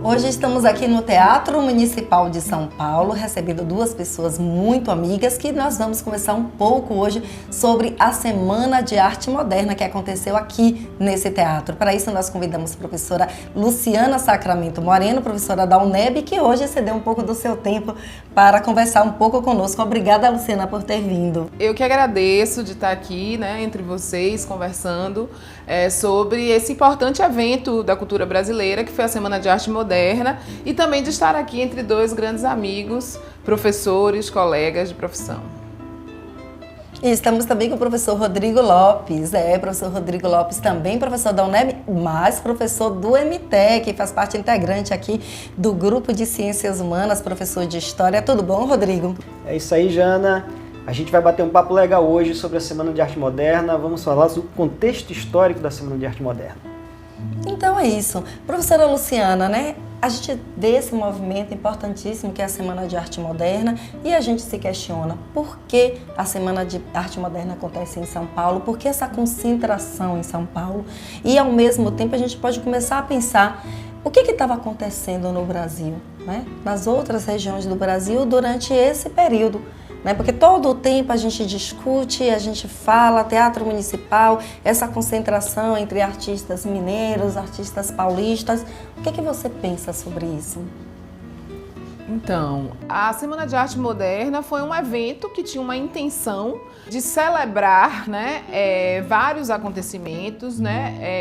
Hoje estamos aqui no Teatro Municipal de São Paulo, recebendo duas pessoas muito amigas que nós vamos conversar um pouco hoje sobre a Semana de Arte Moderna que aconteceu aqui nesse teatro. Para isso nós convidamos a professora Luciana Sacramento Moreno, professora da UNEB, que hoje cedeu um pouco do seu tempo para conversar um pouco conosco. Obrigada, Luciana, por ter vindo. Eu que agradeço de estar aqui, entre vocês, conversando sobre esse importante evento da cultura brasileira, que foi a Semana de Arte Moderna, e também de estar aqui entre dois grandes amigos, professores, colegas de profissão. E estamos também com o professor Rodrigo Lopes, professor Rodrigo Lopes também professor da UNEB, mas professor do MTEC, faz parte integrante aqui do Grupo de Ciências Humanas, professor de História. Tudo bom, Rodrigo? É isso aí, Jana. A gente vai bater um papo legal hoje sobre a Semana de Arte Moderna. Vamos falar sobre o contexto histórico da Semana de Arte Moderna. Então é isso. Professora Luciana, a gente vê esse movimento importantíssimo que é a Semana de Arte Moderna e a gente se questiona por que a Semana de Arte Moderna acontece em São Paulo, por que essa concentração em São Paulo, e ao mesmo tempo a gente pode começar a pensar o que estava acontecendo no Brasil, nas outras regiões do Brasil durante esse período. Porque todo o tempo a gente discute, a gente fala, teatro municipal, essa concentração entre artistas mineiros, artistas paulistas. O que você pensa sobre isso? Então, a Semana de Arte Moderna foi um evento que tinha uma intenção de celebrar vários acontecimentos,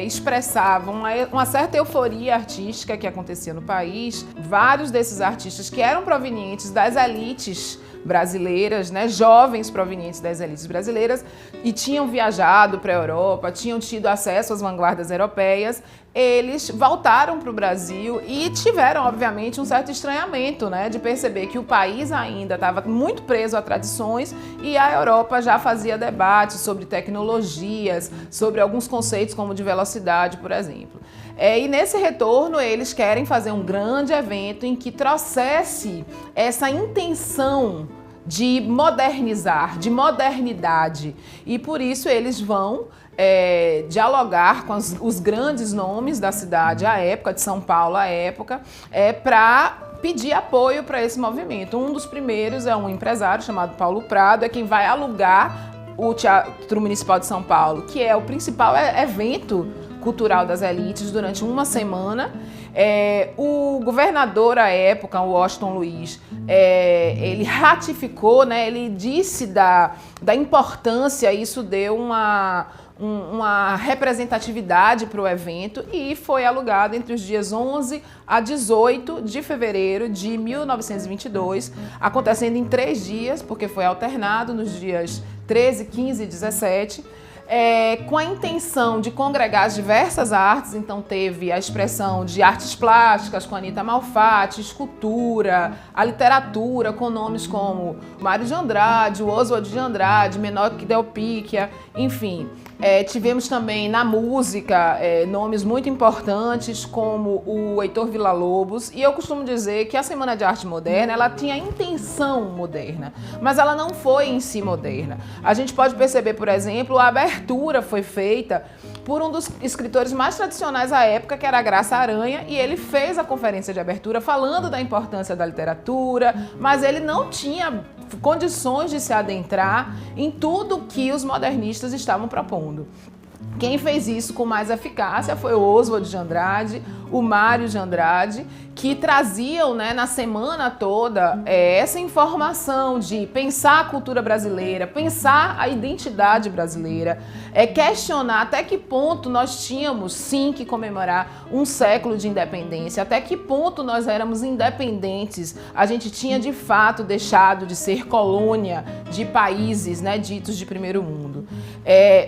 expressavam uma certa euforia artística que acontecia no país. Vários desses artistas que eram provenientes das elites brasileiras, jovens provenientes das elites brasileiras, e tinham viajado para a Europa, tinham tido acesso às vanguardas europeias, eles voltaram para o Brasil e tiveram, obviamente, um certo estranhamento, de perceber que o país ainda estava muito preso a tradições e a Europa já fazia debates sobre tecnologias, sobre alguns conceitos como de velocidade, por exemplo. E nesse retorno eles querem fazer um grande evento em que trouxesse essa intenção de modernizar, de modernidade, e por isso eles vão dialogar com os grandes nomes da cidade à época, de São Paulo à época, para pedir apoio para esse movimento. Um dos primeiros é um empresário chamado Paulo Prado, é quem vai alugar o Teatro Municipal de São Paulo, que é o principal evento cultural das elites durante uma semana. O governador à época, o Washington Luiz, ele ratificou, ele disse da importância, isso deu uma representatividade para o evento, e foi alugado entre os dias 11 a 18 de fevereiro de 1922, acontecendo em 3 dias, porque foi alternado nos dias 13, 15 e 17, com a intenção de congregar as diversas artes. Então teve a expressão de artes plásticas com Anita Malfatti, escultura, a literatura com nomes como Mário de Andrade, o Oswald de Andrade, Menoque Delpicchia, enfim. Tivemos também na música nomes muito importantes como o Heitor Villa-Lobos, e eu costumo dizer que a Semana de Arte Moderna ela tinha intenção moderna, mas ela não foi em si moderna. A gente pode perceber, por exemplo, a abertura foi feita por um dos escritores mais tradicionais à época, que era a Graça Aranha, e ele fez a conferência de abertura falando da importância da literatura, mas ele não tinha condições de se adentrar em tudo que os modernistas estavam propondo. Quem fez isso com mais eficácia foi o Oswald de Andrade, o Mário de Andrade, que traziam na semana toda essa informação de pensar a cultura brasileira, pensar a identidade brasileira, questionar até que ponto nós tínhamos sim que comemorar um século de independência, até que ponto nós éramos independentes, a gente tinha de fato deixado de ser colônia de países ditos de primeiro mundo.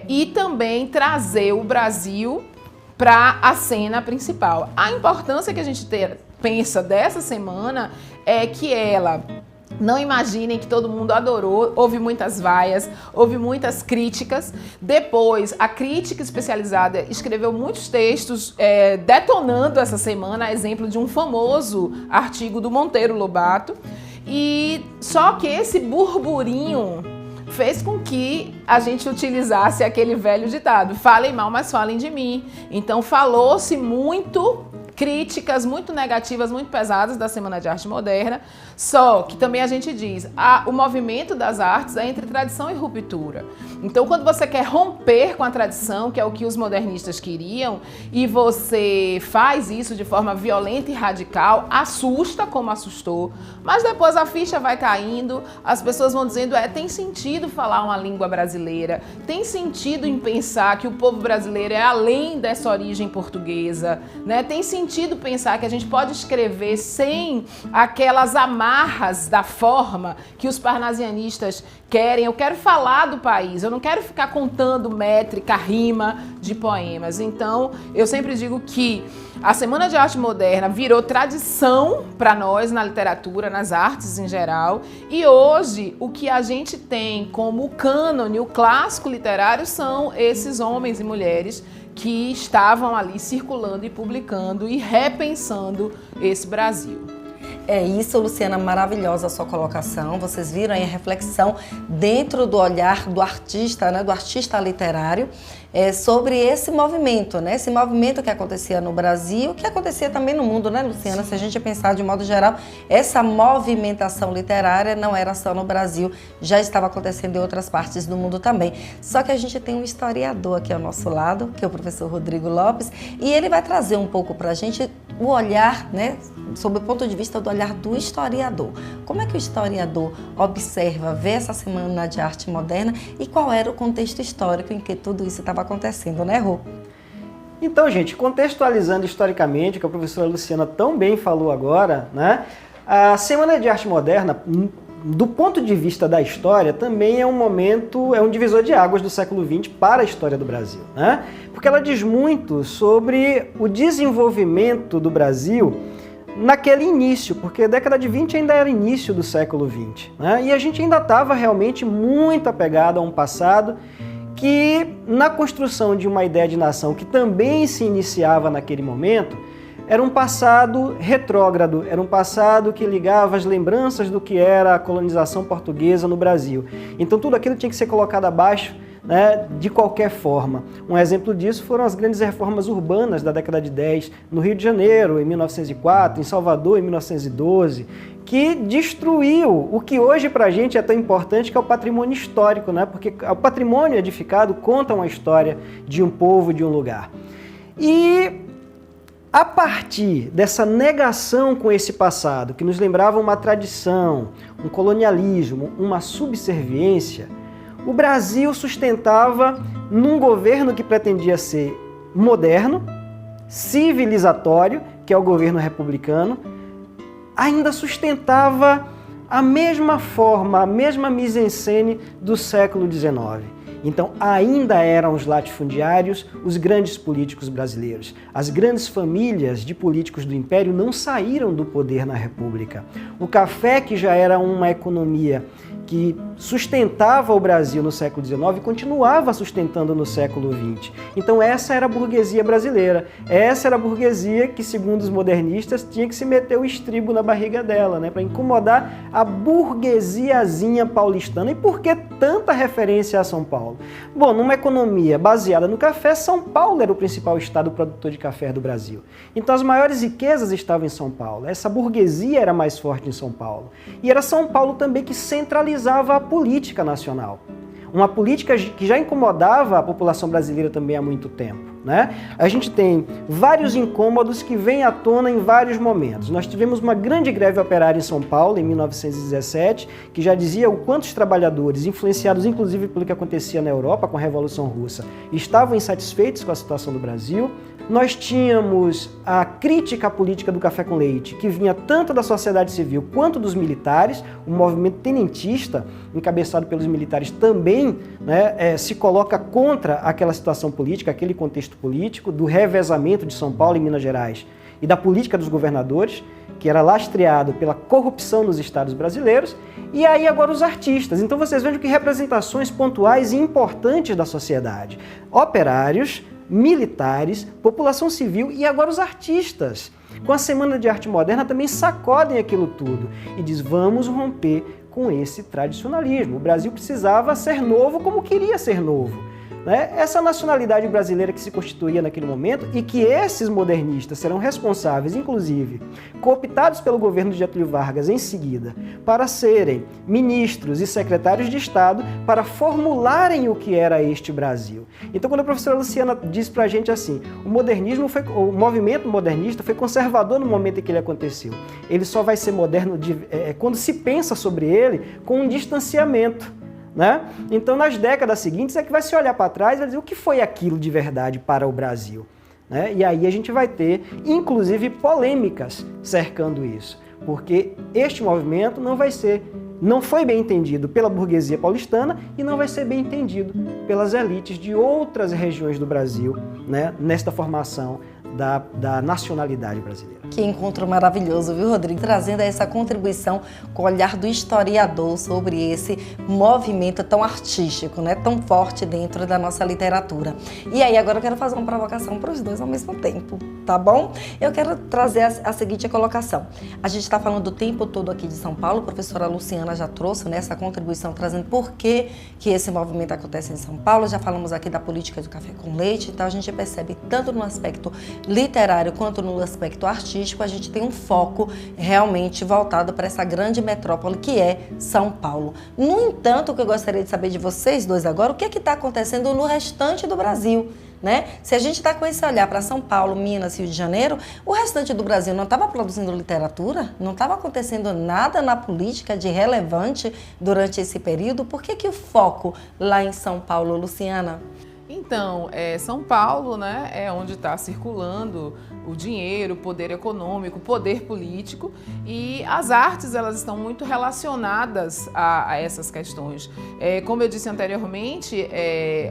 E também trazer o Brasil para a cena principal. A importância que a gente pensa dessa semana é que ela, não imaginem que todo mundo adorou, houve muitas vaias, houve muitas críticas. Depois, a crítica especializada escreveu muitos textos detonando essa semana, a exemplo de um famoso artigo do Monteiro Lobato. E só que esse burburinho fez com que a gente utilizasse aquele velho ditado: falem mal, mas falem de mim. Então falou-se muito críticas muito negativas, muito pesadas da Semana de Arte Moderna, só que também a gente diz, o movimento das artes é entre tradição e ruptura. Então, quando você quer romper com a tradição, que é o que os modernistas queriam, e você faz isso de forma violenta e radical, assusta como assustou, mas depois a ficha vai caindo, as pessoas vão dizendo, tem sentido falar uma língua brasileira, tem sentido em pensar que o povo brasileiro é além dessa origem portuguesa, né? Tem sentido pensar que a gente pode escrever sem aquelas amarras da forma que os parnasianistas querem. Eu quero falar do país, eu não quero ficar contando métrica, rima de poemas. Então, eu sempre digo que a Semana de Arte Moderna virou tradição para nós na literatura, nas artes em geral, e hoje o que a gente tem como cânone, o clássico literário, são esses homens e mulheres que estavam ali circulando e publicando e repensando esse Brasil. É isso, Luciana, maravilhosa a sua colocação. Vocês viram aí a reflexão dentro do olhar do artista, né, do artista literário, sobre esse movimento, né? Esse movimento que acontecia no Brasil, que acontecia também no mundo, né, Luciana? Sim. Se a gente pensar de modo geral, essa movimentação literária não era só no Brasil, já estava acontecendo em outras partes do mundo também. Só que a gente tem um historiador aqui ao nosso lado, que é o professor Rodrigo Lopes, e ele vai trazer um pouco para a gente o olhar, né, sob o ponto de vista do olhar do historiador. Como é que o historiador observa, vê essa Semana de Arte Moderna e qual era o contexto histórico em que tudo isso estava acontecendo, né, Rô? Então, gente, contextualizando historicamente, que a professora Luciana tão bem falou agora, né, a Semana de Arte Moderna, do ponto de vista da história, também é um momento, é um divisor de águas do século XX para a história do Brasil, né? Porque ela diz muito sobre o desenvolvimento do Brasil naquele início, porque a década de 20 ainda era início do século XX, né? E a gente ainda estava realmente muito apegado a um passado que, na construção de uma ideia de nação que também se iniciava naquele momento, era um passado retrógrado, era um passado que ligava as lembranças do que era a colonização portuguesa no Brasil. Então tudo aquilo tinha que ser colocado abaixo, né, de qualquer forma. Um exemplo disso foram as grandes reformas urbanas da década de 10, no Rio de Janeiro, em 1904, em Salvador, em 1912, que destruiu o que hoje para a gente é tão importante, que é o patrimônio histórico, né? Porque o patrimônio edificado conta uma história de um povo, de um lugar. E a partir dessa negação com esse passado, que nos lembrava uma tradição, um colonialismo, uma subserviência, o Brasil sustentava num governo que pretendia ser moderno, civilizatório, que é o governo republicano, ainda sustentava a mesma forma, a mesma mise-en-scène do século XIX. Então, ainda eram os latifundiários os grandes políticos brasileiros. As grandes famílias de políticos do Império não saíram do poder na República. O café, que já era uma economia que sustentava o Brasil no século XIX, continuava sustentando no século XX. Então essa era a burguesia brasileira. Essa era a burguesia que, segundo os modernistas, tinha que se meter o estribo na barriga dela, né, para incomodar a burguesiazinha paulistana. E por que tanta referência a São Paulo? Bom, numa economia baseada no café, São Paulo era o principal estado produtor de café do Brasil. Então as maiores riquezas estavam em São Paulo. Essa burguesia era mais forte em São Paulo. E era São Paulo também que centralizava a política nacional. Uma política que já incomodava a população brasileira também há muito tempo, né? A gente tem vários incômodos que vêm à tona em vários momentos. Nós tivemos uma grande greve operária em São Paulo, em 1917, que já dizia o quanto os trabalhadores, influenciados inclusive pelo que acontecia na Europa com a Revolução Russa, estavam insatisfeitos com a situação do Brasil. Nós tínhamos a crítica à política do café com leite, que vinha tanto da sociedade civil quanto dos militares. O movimento tenentista, encabeçado pelos militares, também, né, se coloca contra aquela situação política, aquele contexto político, do revezamento de São Paulo e Minas Gerais e da política dos governadores, que era lastreado pela corrupção nos estados brasileiros. E aí agora os artistas. Então vocês vejam que representações pontuais e importantes da sociedade. Operários, militares, população civil e agora os artistas. Com a Semana de Arte Moderna também sacodem aquilo tudo e diz: vamos romper com esse tradicionalismo. O Brasil precisava ser novo como queria ser novo. né, essa nacionalidade brasileira que se constituía naquele momento e que esses modernistas serão responsáveis, inclusive, cooptados pelo governo de Getúlio Vargas em seguida, para serem ministros e secretários de Estado para formularem o que era este Brasil. Então, quando a professora Luciana diz para a gente assim, o movimento modernista foi conservador no momento em que ele aconteceu. Ele só vai ser moderno quando se pensa sobre ele com um distanciamento, né? Então, nas décadas seguintes é que vai se olhar para trás e vai dizer o que foi aquilo de verdade para o Brasil, né? E aí a gente vai ter, inclusive, polêmicas cercando isso, porque este movimento não foi bem entendido pela burguesia paulistana e não vai ser bem entendido pelas elites de outras regiões do Brasil, né, nesta formação da nacionalidade brasileira. Que encontro maravilhoso, viu, Rodrigo? Trazendo essa contribuição com o olhar do historiador sobre esse movimento tão artístico, né, tão forte dentro da nossa literatura. E aí, agora eu quero fazer uma provocação para os dois ao mesmo tempo, tá bom? Eu quero trazer a seguinte colocação. A gente está falando do tempo todo aqui de São Paulo, a professora Luciana já trouxe, né, essa contribuição trazendo por que esse movimento acontece em São Paulo. Já falamos aqui da política do café com leite, então a gente percebe tanto no aspecto literário quanto no aspecto artístico, a gente tem um foco realmente voltado para essa grande metrópole que é São Paulo. No entanto, o que eu gostaria de saber de vocês dois agora, o que está acontecendo no restante do Brasil, né? Se a gente está com esse olhar para São Paulo, Minas e Rio de Janeiro, o restante do Brasil não estava produzindo literatura? Não estava acontecendo nada na política de relevante durante esse período? Por que o foco lá em São Paulo, Luciana? Então, São Paulo, né, é onde está circulando o dinheiro, o poder econômico, o poder político, e as artes, elas estão muito relacionadas a essas questões. Como eu disse anteriormente,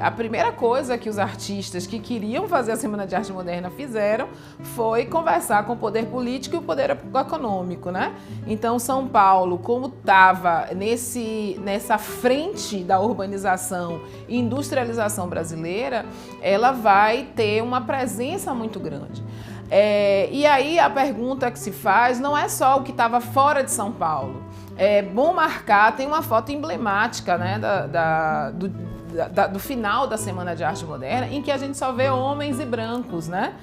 a primeira coisa que os artistas que queriam fazer a Semana de Arte Moderna fizeram foi conversar com o poder político e o poder econômico, né? Então, São Paulo, como estava nessa frente da urbanização e industrialização brasileira, ela vai ter uma presença muito grande. E aí a pergunta que se faz não é só o que estava fora de São Paulo. É bom marcar, tem uma foto emblemática, né, do final da Semana de Arte Moderna, em que a gente só vê homens e brancos, né?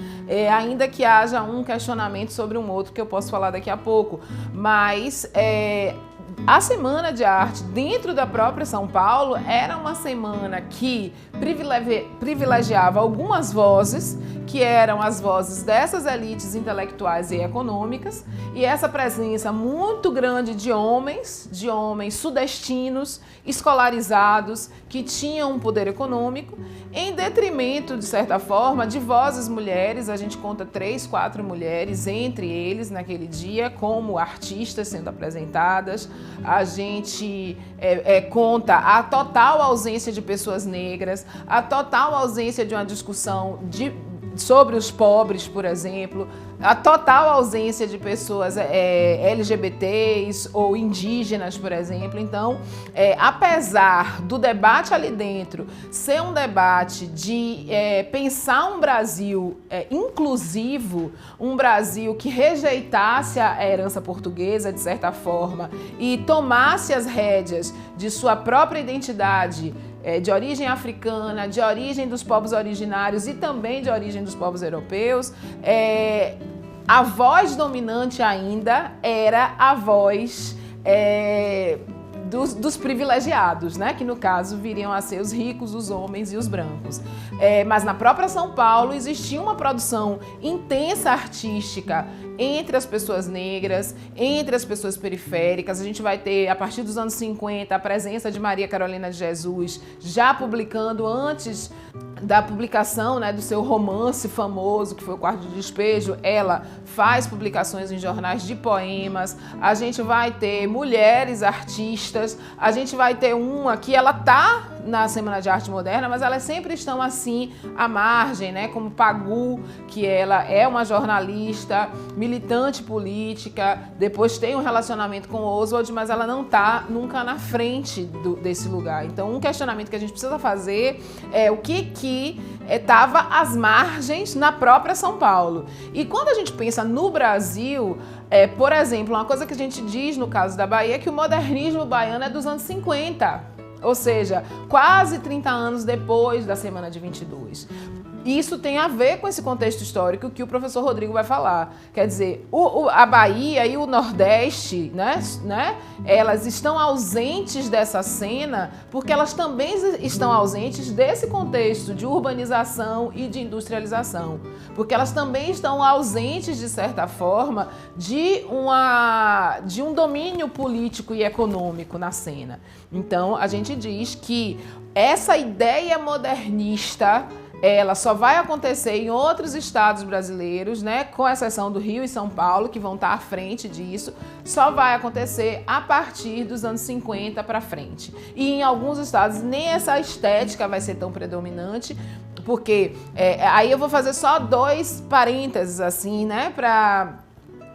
Ainda que haja um questionamento sobre um outro que eu posso falar daqui a pouco. Mas a Semana de Arte dentro da própria São Paulo era uma semana que privilegiava algumas vozes, que eram as vozes dessas elites intelectuais e econômicas, e essa presença muito grande de homens sudestinos, escolarizados, que tinham um poder econômico, em detrimento, de certa forma, de vozes mulheres. A gente conta 3, 4 mulheres entre eles naquele dia, como artistas sendo apresentadas. A gente conta a total ausência de pessoas negras, a total ausência de uma discussão sobre os pobres, por exemplo, a total ausência de pessoas LGBTs ou indígenas, por exemplo. Então, apesar do debate ali dentro ser um debate de pensar um Brasil inclusivo, um Brasil que rejeitasse a herança portuguesa, de certa forma, e tomasse as rédeas de sua própria identidade, de origem africana, de origem dos povos originários e também de origem dos povos europeus, a voz dominante ainda era a voz dos privilegiados, né? Que no caso viriam a ser os ricos, os homens e os brancos. Mas na própria São Paulo existia uma produção intensa artística entre as pessoas negras, entre as pessoas periféricas. A gente vai ter, a partir dos anos 50, a presença de Maria Carolina de Jesus, já publicando antes da publicação, né, do seu romance famoso, que foi O Quarto de Despejo. Ela faz publicações em jornais de poemas. A gente vai ter mulheres artistas. A gente vai ter uma que ela tá na Semana de Arte Moderna, mas elas sempre estão assim à margem, né? Como Pagu, que ela é uma jornalista, militante política, depois tem um relacionamento com Oswald, mas ela não está nunca na frente desse lugar. Então, um questionamento que a gente precisa fazer é o que estava às margens na própria São Paulo. E quando a gente pensa no Brasil, por exemplo, uma coisa que a gente diz no caso da Bahia é que o modernismo baiano é dos anos 50. ou seja, quase 30 anos depois da Semana de 22. Isso tem a ver com esse contexto histórico que o professor Rodrigo vai falar. Quer dizer, a Bahia e o Nordeste, né, elas estão ausentes dessa cena porque elas também estão ausentes desse contexto de urbanização e de industrialização. Porque elas também estão ausentes, de certa forma, de um domínio político e econômico na cena. Então, a gente diz que essa ideia modernista ela só vai acontecer em outros estados brasileiros, né, com exceção do Rio e São Paulo, que vão estar à frente disso, só vai acontecer a partir dos anos 50 para frente. E em alguns estados nem essa estética vai ser tão predominante, porque aí eu vou fazer só 2 parênteses assim, né,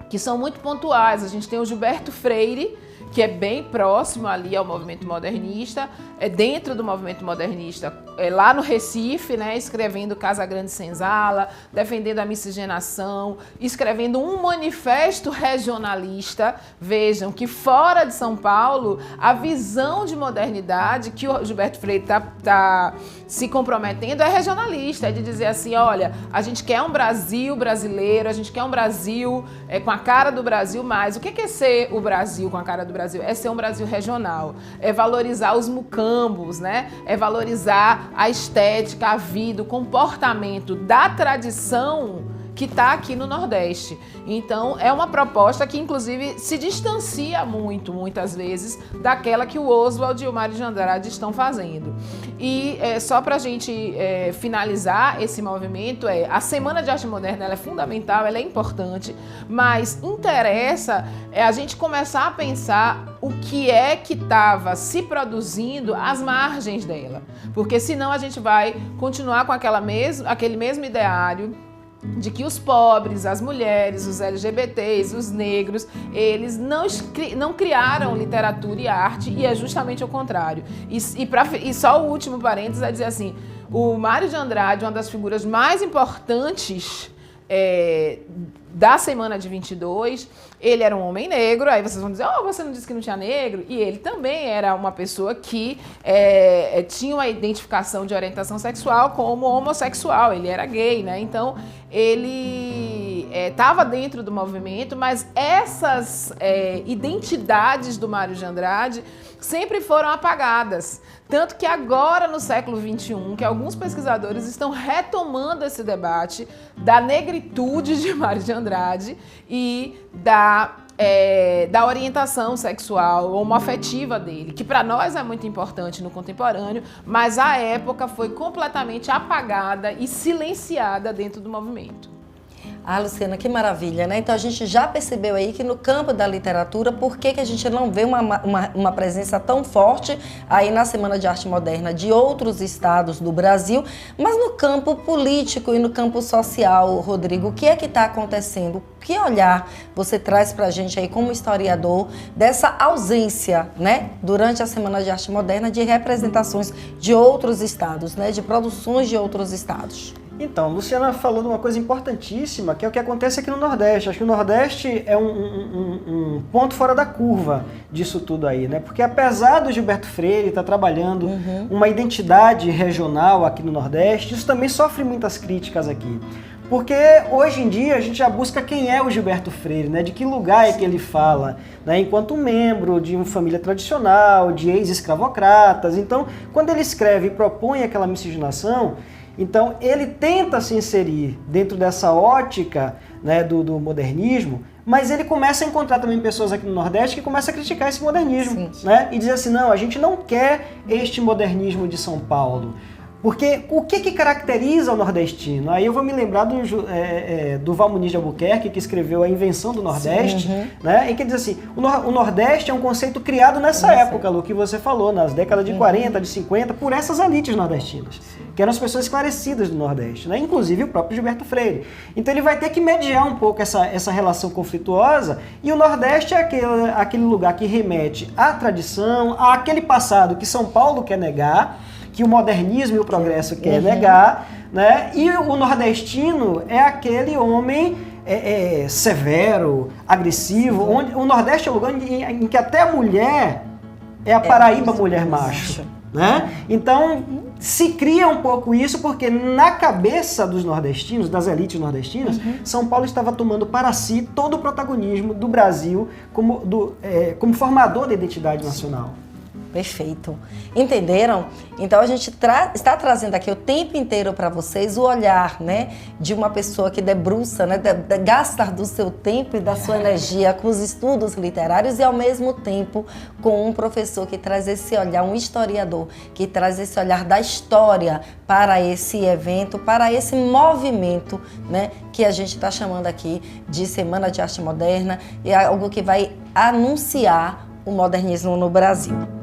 que são muito pontuais. A gente tem o Gilberto Freire, que é bem próximo ali ao movimento modernista, dentro do movimento modernista, lá no Recife, né, escrevendo Casa Grande Senzala, defendendo a miscigenação, escrevendo um manifesto regionalista. Vejam que fora de São Paulo, a visão de modernidade que o Gilberto Freire está se comprometendo é regionalista, é de dizer assim, olha, a gente quer um Brasil brasileiro, a gente quer um Brasil com a cara do Brasil, mas o que é ser o Brasil com a cara do Brasil? É ser um Brasil regional, é valorizar os mucambos, né? É valorizar a estética, a vida, o comportamento da tradição que está aqui no Nordeste. Então, é uma proposta que, inclusive, se distancia muitas vezes, daquela que o Oswald e o Mário de Andrade estão fazendo. E só para a gente finalizar esse movimento, a Semana de Arte Moderna ela é fundamental, ela é importante, mas interessa a gente começar a pensar o que é que estava se produzindo às margens dela. Porque senão a gente vai continuar com aquele mesmo ideário de que os pobres, as mulheres, os LGBTs, os negros, eles não criaram literatura e arte, e é justamente o contrário. E só o último parênteses é dizer assim, o Mário de Andrade, uma das figuras mais importantes da Semana de 22, ele era um homem negro, aí vocês vão dizer, você não disse que não tinha negro? E ele também era uma pessoa que tinha uma identificação de orientação sexual como homossexual, ele era gay, né? Então, ele estava dentro do movimento, mas essas identidades do Mário de Andrade sempre foram apagadas. Tanto que agora, no século XXI, que alguns pesquisadores estão retomando esse debate da negritude de Mário de Andrade e da orientação sexual, homoafetiva dele, que para nós é muito importante no contemporâneo, mas à época foi completamente apagada e silenciada dentro do movimento. Ah, Luciana, que maravilha, né? Então a gente já percebeu aí que no campo da literatura, por que a gente não vê uma presença tão forte aí na Semana de Arte Moderna de outros estados do Brasil, mas no campo político e no campo social, Rodrigo, o que é que está acontecendo? Que olhar você traz para a gente aí como historiador dessa ausência, né, durante a Semana de Arte Moderna de representações de outros estados, né, de produções de outros estados? Então, Luciana falou de uma coisa importantíssima, que é o que acontece aqui no Nordeste. Acho que o Nordeste é um ponto fora da curva disso tudo aí, né? Porque apesar do Gilberto Freire estar trabalhando uma identidade regional aqui no Nordeste, isso também sofre muitas críticas aqui. Porque hoje em dia a gente já busca quem é o Gilberto Freire, né? De que lugar é que ele fala, né? Enquanto membro de uma família tradicional, de ex-escravocratas. Então, quando ele escreve e propõe aquela miscigenação, então ele tenta se inserir dentro dessa ótica, né, do modernismo, mas ele começa a encontrar também pessoas aqui no Nordeste que começam a criticar esse modernismo, né? E dizer assim, não, a gente não quer este modernismo de São Paulo. Porque o que caracteriza o nordestino? Aí eu vou me lembrar do Val Muniz de Albuquerque, que escreveu A Invenção do Nordeste, né? Em que diz assim, o Nordeste é um conceito criado nessa época, Lu, que você falou, nas décadas de 40, de 50, por essas elites nordestinas, que eram as pessoas esclarecidas do Nordeste, né? Inclusive o próprio Gilberto Freire. Então ele vai ter que mediar um pouco essa relação conflituosa, e o Nordeste é aquele lugar que remete à tradição, àquele passado que São Paulo quer negar, que o modernismo e o progresso quer negar, né? E o nordestino é aquele homem severo, agressivo, onde o Nordeste é o lugar em que até a mulher é a Paraíba mulher macho, né? Então, se cria um pouco isso, porque na cabeça dos nordestinos, das elites nordestinas, São Paulo estava tomando para si todo o protagonismo do Brasil como formador da identidade nacional. Perfeito. Entenderam? Então a gente está trazendo aqui o tempo inteiro para vocês o olhar, né, de uma pessoa que debruça, né, gasta do seu tempo e da sua energia com os estudos literários e ao mesmo tempo com um professor que traz esse olhar, um historiador que traz esse olhar da história para esse evento, para esse movimento, né, que a gente está chamando aqui de Semana de Arte Moderna e algo que vai anunciar o modernismo no Brasil.